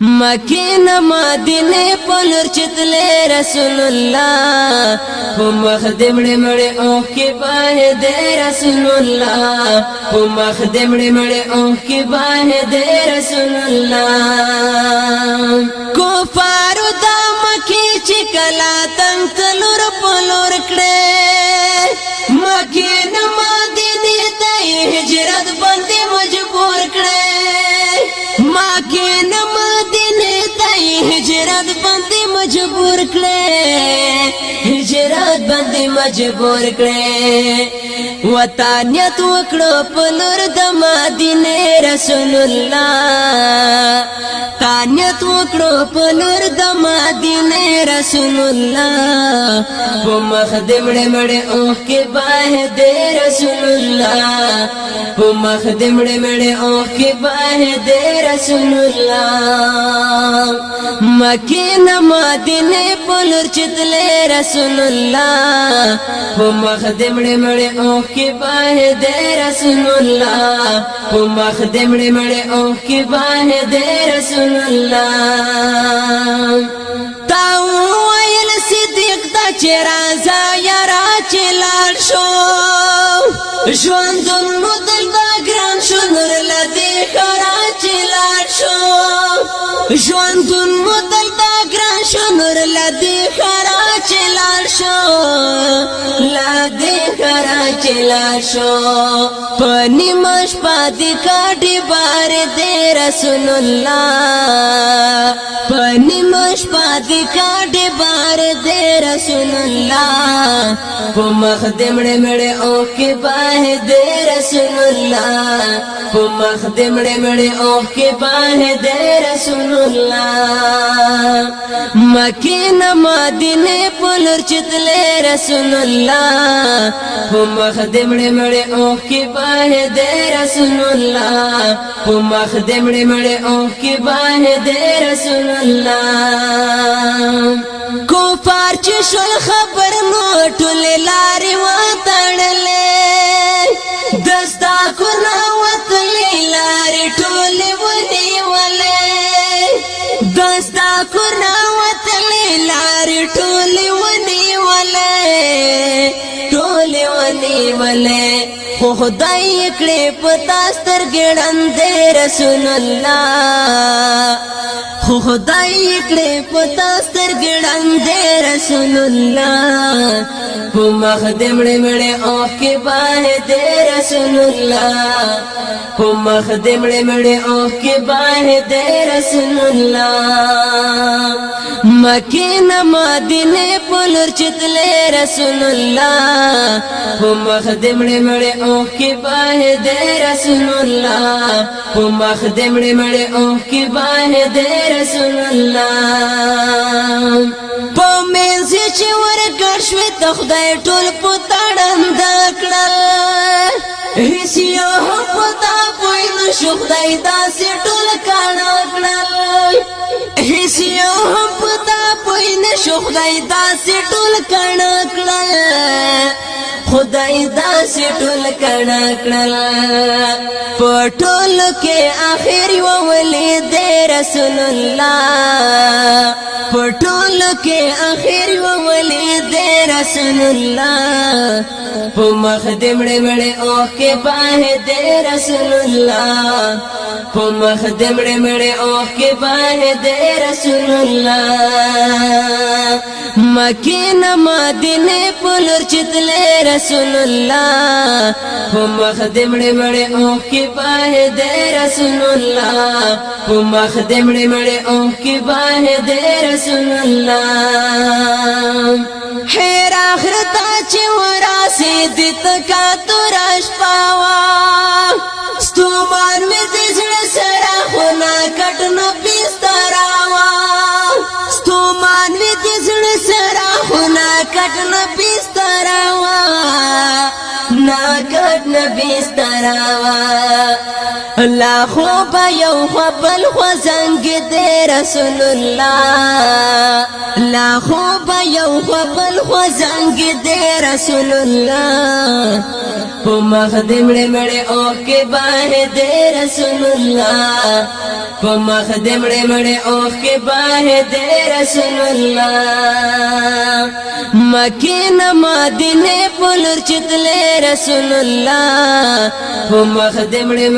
مکین مدینه پلور چتلے رسول اللہ پو مخدمڑے مڑے اوہ کی باہ دے رسول اللہ پو مخدمڑے مڑے اوہ کی باہ دے رسول اللہ کفارو دا مکی چکلا تنگ تلور پلور کڑے مکین مدینه تای ہجرت بندی مجبور کڑے مکین ہجرت بندی مجبور کړي ہجرت بندی مجبور کړي وطنیت وکړو په لور د مدینه رسول الله تانیت وکړو په لور د مدینه رسول الله په مخدمړې مړې اوه کې باه دې رسول الله په مخدمړې مړې اوه کې باه دې رسول الله مکین مدینه پلور چتلے رسول اللہ پو مخدمڑے مڑے اوہ کی باہ دے رسول اللہ پو مخدمڑے مڑے اوہ کی باہ دے رسول اللہ تاو ویل صدیق دا چرازا یارا چلال شو ژوندون مو دلتا گران شو نور لدی خورا چلال شو ژوندون مو دلتا گران شو نور لدی خورا چلال شو لدی خورا چلال شو پنی مش پادی کاٹی بار دے رسول اللہ پنی مش پادی کاٹی بار دے رسول اللہ پو مخدمڑے مڑے اوہ کی باہ دے رسول اللہ پو مخدمڑے مڑے اوہ کی باہ دے رسول اللہ مکین مدینه پلور چتلے رسول اللہ پو مخدمڑے مڑے اوہ کی باہ دے رسول اللہ پو مخدمڑے مڑے اوہ کی باہ دے رسول اللہ کفار چشل خبر نو ټولې لارې وتړلې دستا کونه وتلې لارې ټولې ونیولې دستا کونه وتلې لارې ټولې ونیولې ټولې ونیولې خو خدای کړې پتا سترګې ړندې رسول الله خو خدای کړې پتا سترګې ړندې رسول الله په مخدمړې مړې اوه کې باه دې رسول الله په مخدمړې مړې اوه کې باه دې رسول الله مکین مدینه پلور چتلے رسول اللہ په مخدمړې مړې اوه کې باه دې رسول الله په مخدمړې مړې اوه کې باه دې رسول الله په منځ چې ورګړ شوې ته خدای ټول په تړند کړل هیڅ یو هم پتا پوی نشو خدای داسې ټول کاڼه کړل هیڅ یو هم پتا پوی نشو خدای داسې ټول کاڼه کړل خدای داسې ټول کاڼه کړل په ټولو کې آخر وولې دې رسول الله په ټولو کې آخر وولې دې رسول الله په مخدمړې مړې اوه کې باه دې رسول الله په مخدمړې مړې اوه کې باه دې رسول الله مکین مدینه پلور چتلے رسول اللہ په مخدمړې مړې اوه کې باه دې رسول الله په مخدمړې مړې اوه کې باه دې رسول الله خیر آخرتا چې وراسي دې تکا تورش پاوا ستومان مې دې زړه سره خونه کټنو بستراوا ستومان مې دې زړه سره خونه کټنو بستراوا نا کټ نبی ستراوا لاخو با یو خبل خوزنگ دے رسول اللہ لاخو با یو خبل خوزنگ دے رسول اللہ پو مخدم مڑے اوہ کے باہ دے رسول اللہ پو مخدم مڑے اوہ کے باہ دے رسول اللہ مکین مدینے پلر چتلے رسول اللہ پو مخدم مڑے